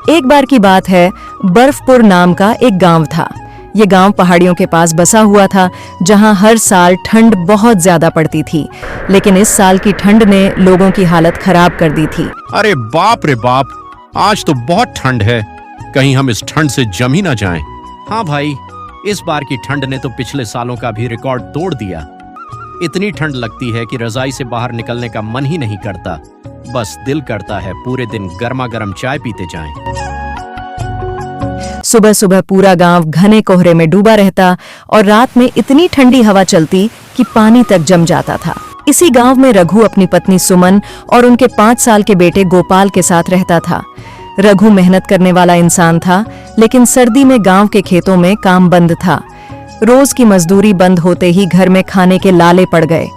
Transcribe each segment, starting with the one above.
एक बार की बात है, बर्फपुर नाम का एक गांव था। ये गांव पहाड़ियों के पास बसा हुआ था, जहां हर साल ठंड बहुत ज्यादा पड़ती थी। लेकिन इस साल की ठंड ने लोगों की हालत खराब कर दी थी। अरे बाप रे बाप, आज तो बहुत ठंड है। कहीं हम इस ठंड से जम ही ना जाएं। हाँ भाई, इस बार की ठंड ने तो पिछले सालों का भी रिकॉर्ड तोड़ दिया। इतनी ठंड लगती है कि रजाई से बाहर निकलने का मन ही नहीं करता। बस दिल करता है पूरे दिन गर्मा गर्म चाय पीते जाएं। सुबह सुबह पूरा गांव घने कोहरे में डूबा रहता और रात में इतनी ठंडी हवा चलती कि पानी तक जम जाता था। इसी गांव में रघु अपनी पत्नी सुमन और उनके 5 साल के बेटे गोपाल के साथ रहता था। रघु मेहनत करने वाला इंसान था, लेकिन सर्दी में गांव के खेतों में काम बंद था। रोज की मजदूरी बंद होते ही घर में खाने के लाले पड़ गए।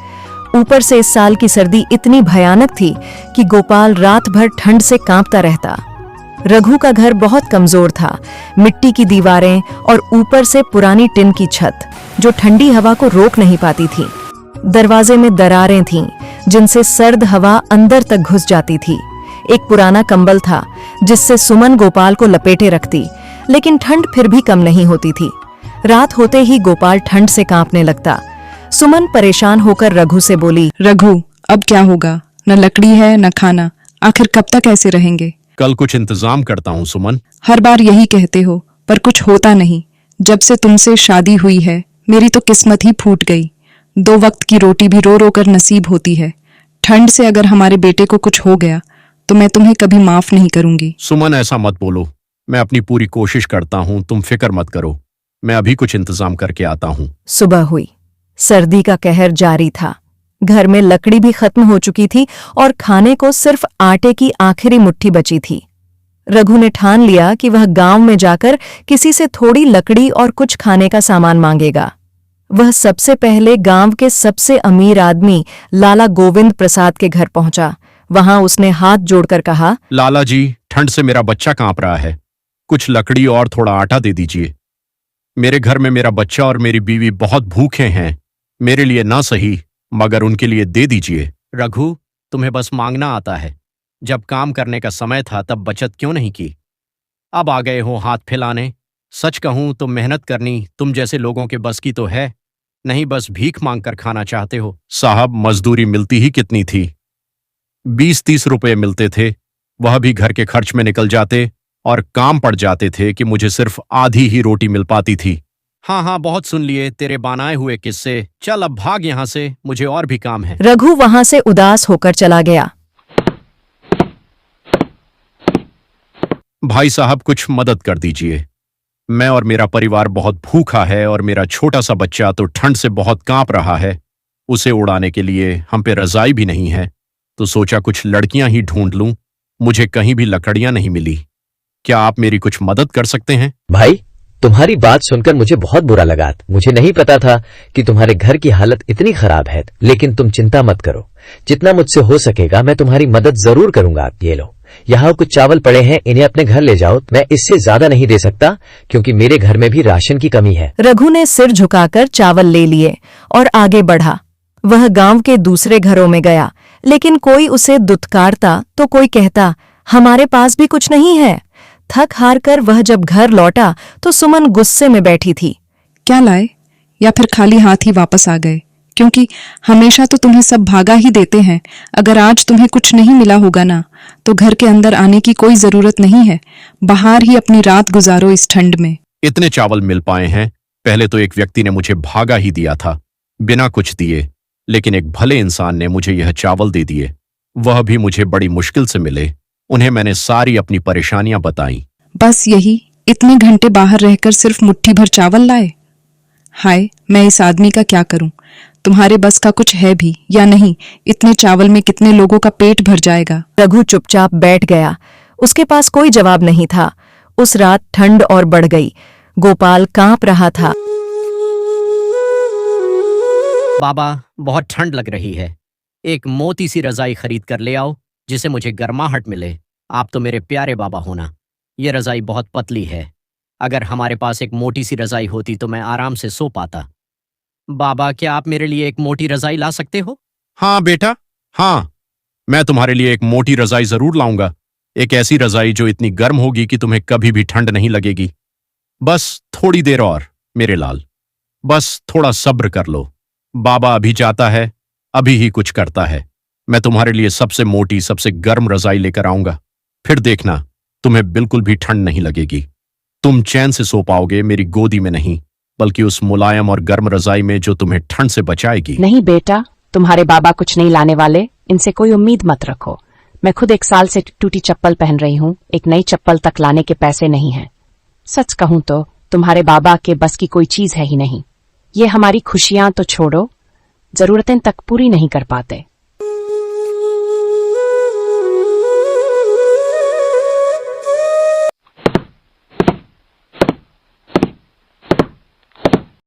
ऊपर से इस साल की सर्दी इतनी भयानक थी कि गोपाल रात भर ठंड से कांपता रहता। रघु का घर बहुत कमजोर था, मिट्टी की दीवारें और ऊपर से पुरानी टिन की छत जो ठंडी हवा को रोक नहीं पाती थी। दरवाजे में दरारें थीं, जिनसे सर्द हवा अंदर तक घुस जाती थी। एक पुराना कंबल था जिससे सुमन गोपाल को लपेटे रखती, लेकिन ठंड फिर भी कम नहीं होती थी। रात होते ही गोपाल ठंड से कांपने लगता। सुमन परेशान होकर रघु से बोली, रघु, अब क्या होगा? न लकड़ी है न खाना, आखिर कब तक ऐसे रहेंगे? कल कुछ इंतजाम करता हूँ सुमन। हर बार यही कहते हो, पर कुछ होता नहीं। जब से तुमसे शादी हुई है, मेरी तो किस्मत ही फूट गई। 2 वक्त की रोटी भी रो रो कर नसीब होती है। ठंड से अगर हमारे बेटे को कुछ हो गया तो मैं तुम्हें कभी माफ नहीं करूंगी। सुमन, ऐसा मत बोलो। मैं अपनी पूरी कोशिश करता हूँ, तुम फिक्र मत करो। मैं अभी कुछ इंतजाम करके आता हूँ। सुबह हुई। सर्दी का कहर जारी था। घर में लकड़ी भी खत्म हो चुकी थी और खाने को सिर्फ आटे की आखिरी मुट्ठी बची थी। रघु ने ठान लिया कि वह गांव में जाकर किसी से थोड़ी लकड़ी और कुछ खाने का सामान मांगेगा। वह सबसे पहले गांव के सबसे अमीर आदमी लाला गोविंद प्रसाद के घर पहुंचा। वहां उसने हाथ जोड़कर कहा, लाला जी, ठंड से मेरा बच्चा कांप रहा है। कुछ लकड़ी और थोड़ा आटा दे दीजिए। मेरे घर में मेरा बच्चा और मेरी बीवी बहुत भूखे हैं। मेरे लिए ना सही, मगर उनके लिए दे दीजिए। रघु, तुम्हें बस मांगना आता है। जब काम करने का समय था तब बचत क्यों नहीं की? अब आ गए हो हाथ फैलाने। सच कहूं तो मेहनत करनी तुम जैसे लोगों के बस की तो है नहीं, बस भीख मांगकर खाना चाहते हो। साहब, मजदूरी मिलती ही कितनी थी? 20-30 रुपए मिलते थे। वह भी घर के खर्च में निकल जाते और काम पड़ जाते थे कि मुझे सिर्फ आधी ही रोटी मिल पाती थी। हाँ हाँ, बहुत सुन लिए तेरे बनाए हुए किस्से। चल अब भाग यहाँ से, मुझे और भी काम है। रघु वहां से उदास होकर चला गया। भाई साहब, कुछ मदद कर दीजिए। मैं और मेरा परिवार बहुत भूखा है और मेरा छोटा सा बच्चा तो ठंड से बहुत कांप रहा है। उसे उड़ाने के लिए हम पे रजाई भी नहीं है, तो सोचा कुछ लड़कियां ही ढूंढ लूं। मुझे कहीं भी लकड़ियां नहीं मिली। क्या आप मेरी कुछ मदद कर सकते हैं? भाई, तुम्हारी बात सुनकर मुझे बहुत बुरा लगा। मुझे नहीं पता था कि तुम्हारे घर की हालत इतनी खराब है, लेकिन तुम चिंता मत करो। जितना मुझसे हो सकेगा मैं तुम्हारी मदद जरूर करूंगा। ये लो, यहाँ कुछ चावल पड़े हैं, इन्हें अपने घर ले जाओ। मैं इससे ज्यादा नहीं दे सकता क्योंकि मेरे घर में भी राशन की कमी है। रघु ने सिर झुकाकर चावल ले लिए और आगे बढ़ा। वह गांव के दूसरे घरों में गया, लेकिन कोई उसे दुत्कारता तो कोई कहता, हमारे पास भी कुछ नहीं है। थक हार कर वह जब घर लौटा तो सुमन गुस्से में बैठी थी। क्या लाए? या फिर खाली हाथ ही वापस आ गए? क्योंकि हमेशा तो तुम्हें सब भागा ही देते हैं। अगर आज तुम्हें कुछ नहीं मिला होगा ना, तो घर के अंदर आने की कोई जरूरत नहीं है। बाहर ही अपनी रात गुजारो इस ठंड में। इतने चावल मिल पाए हैं? पहले तो एक व्यक्ति ने मुझे भागा ही दिया था, बिना कुछ दिए। लेकिन एक भले इंसान ने मुझे यह चावल दे दिए, वह भी मुझे बड़ी मुश्किल से मिले। उन्हें मैंने सारी अपनी परेशानियां बताई। बस यही? इतने घंटे बाहर रहकर सिर्फ मुट्ठी भर चावल लाए? हाय, मैं इस आदमी का क्या करूं? तुम्हारे बस का कुछ है भी या नहीं? इतने चावल में कितने लोगों का पेट भर जाएगा? रघु चुपचाप बैठ गया। उसके पास कोई जवाब नहीं था। उस रात ठंड और बढ़ गई। गोपाल कांप रहा था। बाबा, बहुत ठंड लग रही है। एक मोटी सी रजाई खरीद कर ले आओ जिसे मुझे गर्माहट मिले। आप तो मेरे प्यारे बाबा हो ना। ये रजाई बहुत पतली है। अगर हमारे पास एक मोटी सी रजाई होती तो मैं आराम से सो पाता। बाबा, क्या आप मेरे लिए एक मोटी रजाई ला सकते हो? हाँ बेटा, हाँ, मैं तुम्हारे लिए एक मोटी रजाई जरूर लाऊंगा। एक ऐसी रजाई जो इतनी गर्म होगी कि तुम्हें कभी भी ठंड नहीं लगेगी। बस थोड़ी देर और मेरे लाल, बस थोड़ा सब्र कर लो। बाबा अभी जाता है, अभी ही कुछ करता है। मैं तुम्हारे लिए सबसे मोटी, सबसे गर्म रजाई लेकर आऊंगा। फिर देखना, तुम्हें बिल्कुल भी ठंड नहीं लगेगी। तुम चैन से सो पाओगे, मेरी गोदी में नहीं, बल्कि उस मुलायम और गर्म रजाई में जो तुम्हें ठंड से बचाएगी। नहीं बेटा, तुम्हारे बाबा कुछ नहीं लाने वाले, इनसे कोई उम्मीद मत रखो। मैं खुद 1 साल से टूटी चप्पल पहन रही हूँ, एक नई चप्पल तक लाने के पैसे नहीं हैं। सच कहूं तो तुम्हारे बाबा के बस की कोई चीज है ही नहीं। ये हमारी खुशियां तो छोड़ो, जरूरतें तक पूरी नहीं कर पाते।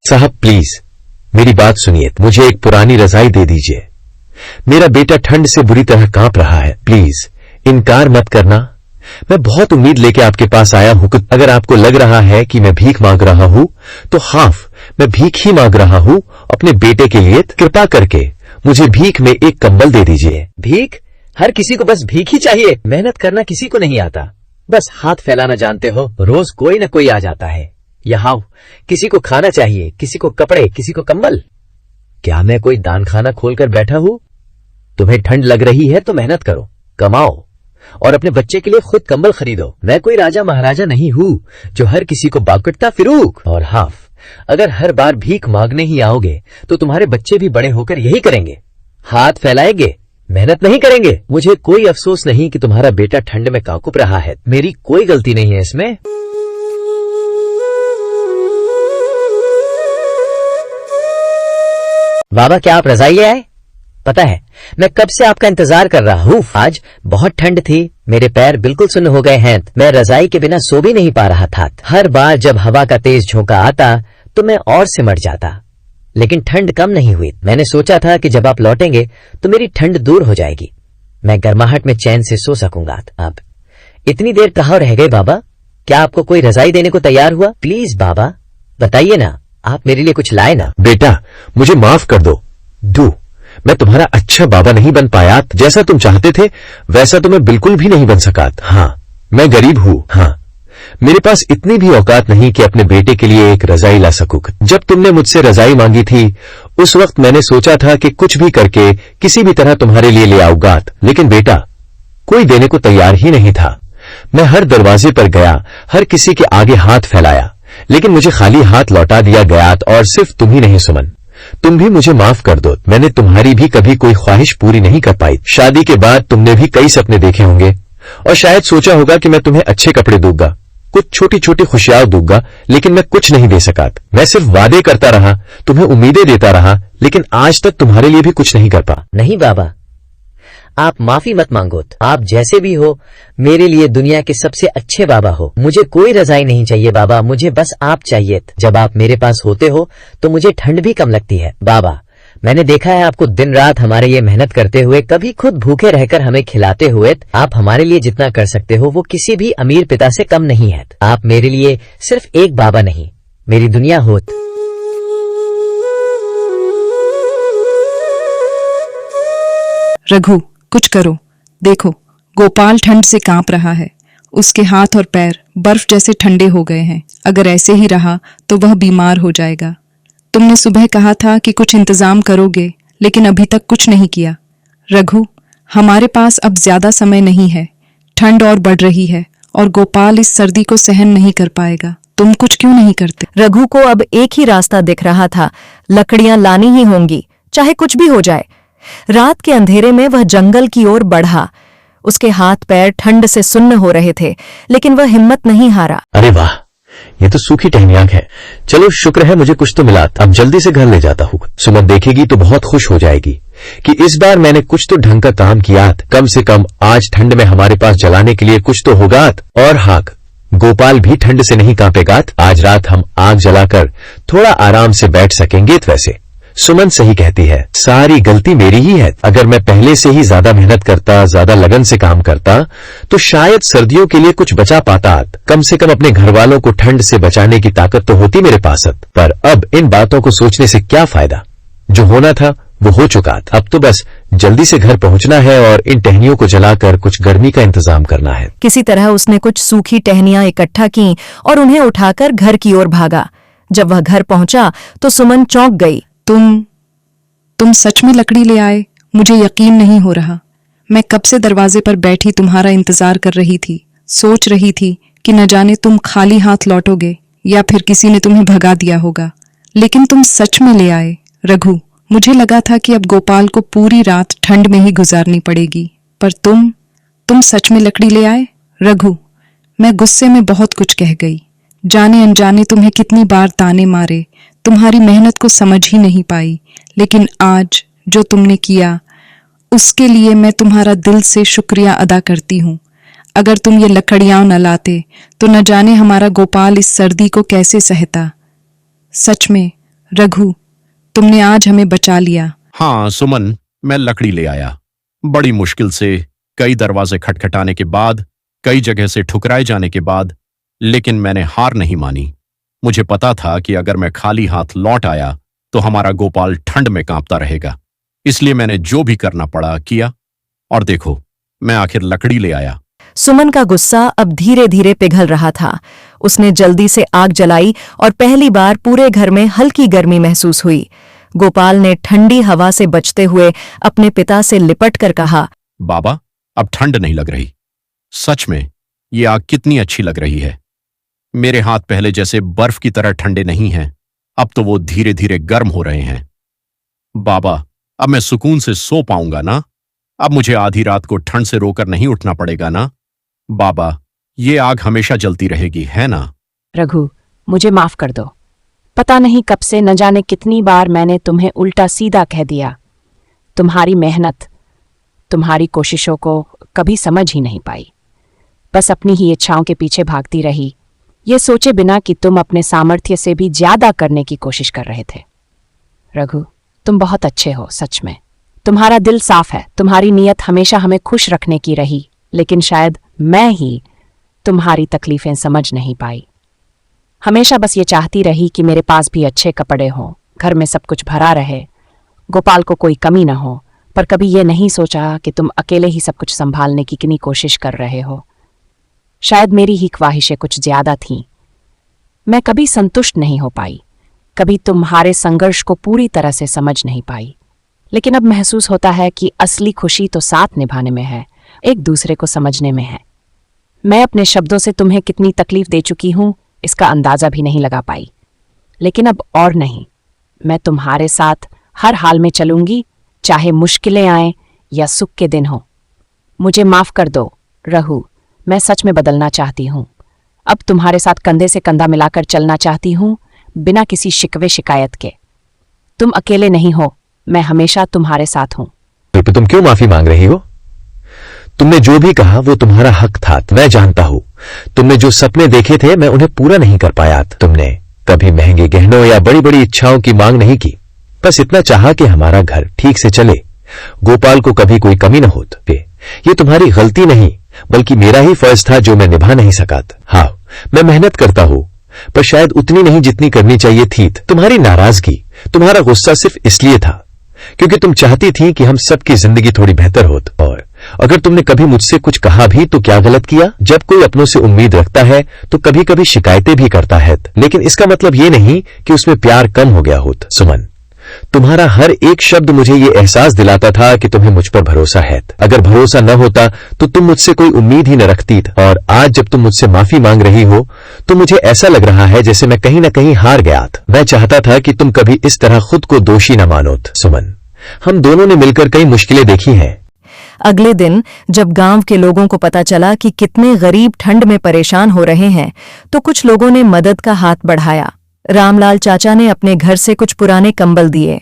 साहब प्लीज मेरी बात सुनिए, मुझे एक पुरानी रजाई दे दीजिए। मेरा बेटा ठंड से बुरी तरह कांप रहा है, प्लीज इनकार मत करना। मैं बहुत उम्मीद लेके आपके पास आया हूं। अगर आपको लग रहा है कि मैं भीख मांग रहा हूं तो हाफ मैं भीख ही मांग रहा हूं अपने बेटे के लिए। कृपा करके मुझे भीख में एक कंबल दे दीजिए। भीख? हर किसी को बस भीख ही चाहिए। मेहनत करना किसी को नहीं आता, बस हाथ फैलाना जानते हो। रोज कोई न कोई आ जाता है यहाँ। किसी को खाना चाहिए, किसी को कपड़े, किसी को कंबल। क्या मैं कोई दान खाना खोलकर बैठा हूं? तुम्हें ठंड लग रही है तो मेहनत करो, कमाओ और अपने बच्चे के लिए खुद कंबल खरीदो। मैं कोई राजा महाराजा नहीं हूं जो हर किसी को बाकटता फिरूक। और हाफ, अगर हर बार भीख मांगने ही आओगे तो तुम्हारे बच्चे भी बड़े होकर यही करेंगे, हाथ फैलाएंगे, मेहनत नहीं करेंगे। मुझे कोई अफसोस नहीं कि तुम्हारा बेटा ठंड में कांप रहा है, मेरी कोई गलती नहीं है इसमें। बाबा क्या आप रजाई ले आए? पता है मैं कब से आपका इंतजार कर रहा हूँ। आज बहुत ठंड थी, मेरे पैर बिल्कुल सुन्न हो गए हैं। मैं रजाई के बिना सो भी नहीं पा रहा था। हर बार जब हवा का तेज झोंका आता तो मैं और सिमट जाता, लेकिन ठंड कम नहीं हुई। मैंने सोचा था कि जब आप लौटेंगे तो मेरी ठंड दूर हो जाएगी, मैं गर्माहट में चैन से सो सकूंगा। अब इतनी देर कहाँ रह गए बाबा? क्या आपको कोई रजाई देने को तैयार हुआ? प्लीज बाबा बताइए ना, आप मेरे लिए कुछ लाए ना। बेटा मुझे माफ कर दो, मैं तुम्हारा अच्छा बाबा नहीं बन पाया। जैसा तुम चाहते थे वैसा तो मैं बिल्कुल भी नहीं बन सका। हाँ मैं गरीब हूँ। हाँ मेरे पास इतनी भी औकात नहीं कि अपने बेटे के लिए एक रजाई ला सकूं। जब तुमने मुझसे रजाई मांगी थी उस वक्त मैंने सोचा था कि कुछ भी करके किसी भी तरह तुम्हारे लिए ले आऊंगा, लेकिन बेटा कोई देने को तैयार ही नहीं था। मैं हर दरवाजे पर गया, हर किसी के आगे हाथ फैलाया, लेकिन मुझे खाली हाथ लौटा दिया गया। और सिर्फ तुम ही नहीं सुमन, तुम भी मुझे माफ कर दो। मैंने तुम्हारी भी कभी कोई ख्वाहिश पूरी नहीं कर पाई। शादी के बाद तुमने भी कई सपने देखे होंगे और शायद सोचा होगा कि मैं तुम्हें अच्छे कपड़े दूंगा, कुछ छोटी छोटी खुशियां दूंगा, लेकिन मैं कुछ नहीं दे सका। मैं सिर्फ वादे करता रहा, तुम्हें उम्मीदें देता रहा, लेकिन आज तक तुम्हारे लिए भी कुछ नहीं कर पा। नहीं बाबा, आप माफी मत मांगो। आप जैसे भी हो मेरे लिए दुनिया के सबसे अच्छे बाबा हो। मुझे कोई रजाई नहीं चाहिए बाबा, मुझे बस आप चाहिए। जब आप मेरे पास होते हो तो मुझे ठंड भी कम लगती है। बाबा मैंने देखा है आपको दिन रात हमारे लिए मेहनत करते हुए, कभी खुद भूखे रहकर हमें खिलाते हुए। आप हमारे लिए जितना कर सकते हो वो किसी भी अमीर पिता से कम नहीं है। आप मेरे लिए सिर्फ एक बाबा नहीं, मेरी दुनिया हो। रघु कुछ करो, देखो गोपाल ठंड से कांप रहा है, उसके हाथ और पैर बर्फ जैसे ठंडे हो गए हैं। अगर ऐसे ही रहा तो वह बीमार हो जाएगा। तुमने सुबह कहा था कि कुछ इंतजाम करोगे, लेकिन अभी तक कुछ नहीं किया। रघु हमारे पास अब ज्यादा समय नहीं है, ठंड और बढ़ रही है और गोपाल इस सर्दी को सहन नहीं कर पाएगा। तुम कुछ क्यों नहीं करते? रघु को अब एक ही रास्ता दिख रहा था, लकड़ियां लानी ही होंगी, चाहे कुछ भी हो जाए। रात के अंधेरे में वह जंगल की ओर बढ़ा। उसके हाथ पैर ठंड से सुन्न हो रहे थे, लेकिन वह हिम्मत नहीं हारा। अरे वाह, ये तो सूखी टहनियाक है। चलो शुक्र है मुझे कुछ तो मिला। अब जल्दी से घर ले जाता हूँ। सुमन देखेगी तो बहुत खुश हो जाएगी कि इस बार मैंने कुछ तो ढंग का काम किया। कम से कम आज ठंड में हमारे पास जलाने के लिए कुछ तो होगा। और हाँ, गोपाल भी ठंड से नहीं कांपेगा। आज रात हम आग जलाकर थोड़ा आराम से बैठ सकेंगे। वैसे सुमन सही कहती है, सारी गलती मेरी ही है। अगर मैं पहले से ही ज्यादा मेहनत करता, ज्यादा लगन से काम करता तो शायद सर्दियों के लिए कुछ बचा पाता। कम से कम अपने घर वालों को ठंड से बचाने की ताकत तो होती मेरे पास। पर अब इन बातों को सोचने से क्या फायदा? जो होना था वो हो चुका था। अब तो बस जल्दी से घर पहुंचना है और इन टहनियों को जलाकर कुछ गर्मी का इंतजाम करना है। किसी तरह उसने कुछ सूखी टहनियां इकट्ठा की और उन्हें उठाकर घर की ओर भागा। जब वह घर पहुंचा तो सुमन चौंक गई। तुम सच में लकड़ी ले आए? मुझे यकीन नहीं हो रहा। मैं कब से दरवाजे पर बैठी तुम्हारा इंतजार कर रही थी, सोच रही थी कि न जाने तुम खाली हाथ लौटोगे या फिर किसी ने तुम्हें भगा दिया होगा, लेकिन तुम सच में ले आए। रघु, मुझे लगा था कि अब गोपाल को पूरी रात ठंड में ही गुजारनी पड़ेगी, पर तुम सच में लकड़ी ले आए। रघु, मैं गुस्से में बहुत कुछ कह गई। जाने अनजाने तुम्हें कितनी बार ताने मारे, तुम्हारी मेहनत को समझ ही नहीं पाई, लेकिन आज जो तुमने किया उसके लिए मैं तुम्हारा दिल से शुक्रिया अदा करती हूँ। अगर तुम ये लकड़ियां न लाते तो न जाने हमारा गोपाल इस सर्दी को कैसे सहता। सच में रघु, तुमने आज हमें बचा लिया। हाँ सुमन, मैं लकड़ी ले आया। बड़ी मुश्किल से, कई दरवाजे खटखटाने के बाद, कई जगह से ठुकराए जाने के बाद, लेकिन मैंने हार नहीं मानी। मुझे पता था कि अगर मैं खाली हाथ लौट आया तो हमारा गोपाल ठंड में कांपता रहेगा, इसलिए मैंने जो भी करना पड़ा किया, और देखो मैं आखिर लकड़ी ले आया। सुमन का गुस्सा अब धीरे धीरे पिघल रहा था। उसने जल्दी से आग जलाई और पहली बार पूरे घर में हल्की गर्मी महसूस हुई। गोपाल ने ठंडी हवा से बचते हुए अपने पिता से लिपट कर कहा, बाबा, अब ठंड नहीं लग रही। सच में ये आग कितनी अच्छी लग रही है। मेरे हाथ पहले जैसे बर्फ की तरह ठंडे नहीं हैं, अब तो वो धीरे धीरे गर्म हो रहे हैं। बाबा, अब मैं सुकून से सो पाऊंगा ना? अब मुझे आधी रात को ठंड से रोकर नहीं उठना पड़ेगा ना? बाबा, ये आग हमेशा जलती रहेगी, है ना? रघु, मुझे माफ कर दो। पता नहीं कब से न जाने कितनी बार मैंने तुम्हें उल्टा सीधा कह दिया। तुम्हारी मेहनत, तुम्हारी कोशिशों को कभी समझ ही नहीं पाई। बस अपनी ही इच्छाओं के पीछे भागती रही, ये सोचे बिना कि तुम अपने सामर्थ्य से भी ज्यादा करने की कोशिश कर रहे थे। रघु, तुम बहुत अच्छे हो, सच में। तुम्हारा दिल साफ है, तुम्हारी नीयत हमेशा हमें खुश रखने की रही, लेकिन शायद मैं ही तुम्हारी तकलीफें समझ नहीं पाई। हमेशा बस ये चाहती रही कि मेरे पास भी अच्छे कपड़े हों, घर में सब कुछ भरा रहे, गोपाल को कोई कमी न हो, पर कभी ये नहीं सोचा कि तुम अकेले ही सब कुछ संभालने की कितनी कोशिश कर रहे हो। शायद मेरी ही ख्वाहिशें कुछ ज्यादा थीं। मैं कभी संतुष्ट नहीं हो पाई, कभी तुम्हारे संघर्ष को पूरी तरह से समझ नहीं पाई। लेकिन अब महसूस होता है कि असली खुशी तो साथ निभाने में है, एक दूसरे को समझने में है। मैं अपने शब्दों से तुम्हें कितनी तकलीफ दे चुकी हूं, इसका अंदाजा भी नहीं लगा पाई। लेकिन अब और नहीं, मैं तुम्हारे साथ हर हाल में चलूंगी, चाहे मुश्किलें आएं या सुख के दिन हो। मुझे माफ कर दो रहू, मैं सच में बदलना चाहती हूँ। अब तुम्हारे साथ कंधे से कंधा मिलाकर चलना चाहती हूँ, बिना किसी शिकवे शिकायत के। तुम अकेले नहीं हो, मैं हमेशा तुम्हारे साथ हूँ। तो तुम क्यों माफी मांग रही हो? तुमने जो भी कहा वो तुम्हारा हक था, मैं जानता हूँ। तुमने जो सपने देखे थे मैं उन्हें पूरा नहीं कर पाया। तुमने कभी महंगे गहनों या बड़ी बड़ी इच्छाओं की मांग नहीं की, बस इतना चाहा कि हमारा घर ठीक से चले, गोपाल को कभी कोई कमी न हो। ये तुम्हारी गलती नहीं, बल्कि मेरा ही फर्ज था जो मैं निभा नहीं सका। हाँ, मैं मेहनत करता हूँ, पर शायद उतनी नहीं जितनी करनी चाहिए थी। तुम्हारी नाराजगी, तुम्हारा गुस्सा सिर्फ इसलिए था क्योंकि तुम चाहती थी कि हम सबकी जिंदगी थोड़ी बेहतर हो। और अगर तुमने कभी मुझसे कुछ कहा भी तो क्या गलत किया? जब कोई अपनों से उम्मीद रखता है तो कभी कभी शिकायतें भी करता है, लेकिन इसका मतलब ये नहीं कि उसमें प्यार कम हो गया हो। सुमन, तुम्हारा हर एक शब्द मुझे ये एहसास दिलाता था कि तुम्हें मुझ पर भरोसा है। अगर भरोसा न होता तो तुम मुझसे कोई उम्मीद ही न रखती। और आज जब तुम मुझसे माफी मांग रही हो तो मुझे ऐसा लग रहा है जैसे मैं कहीं न कहीं हार गया। मैं चाहता था कि तुम कभी इस तरह खुद को दोषी न मानो। सुमन, हम दोनों ने मिलकर कई मुश्किलें देखी हैं। अगले दिन जब गांव के लोगों को पता चला कि कितने गरीब ठंड में परेशान हो रहे हैं, तो कुछ लोगों ने मदद का हाथ बढ़ाया। रामलाल चाचा ने अपने घर से कुछ पुराने कंबल दिए।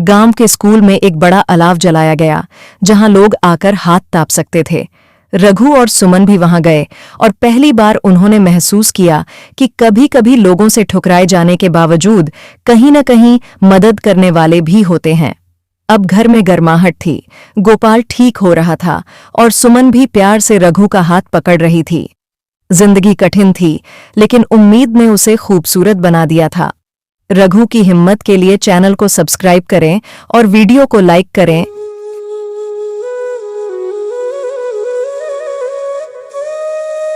गांव के स्कूल में एक बड़ा अलाव जलाया गया, जहां लोग आकर हाथ ताप सकते थे। रघु और सुमन भी वहां गए और पहली बार उन्होंने महसूस किया कि कभी-कभी लोगों से ठुकराए जाने के बावजूद कहीं न कहीं मदद करने वाले भी होते हैं। अब घर में गर्माहट थी, गोपाल ठीक हो रहा था और सुमन भी प्यार से रघु का हाथ पकड़ रही थी। जिंदगी कठिन थी, लेकिन उम्मीद ने उसे खूबसूरत बना दिया था। रघु की हिम्मत के लिए चैनल को सब्सक्राइब करें और वीडियो को लाइक करें।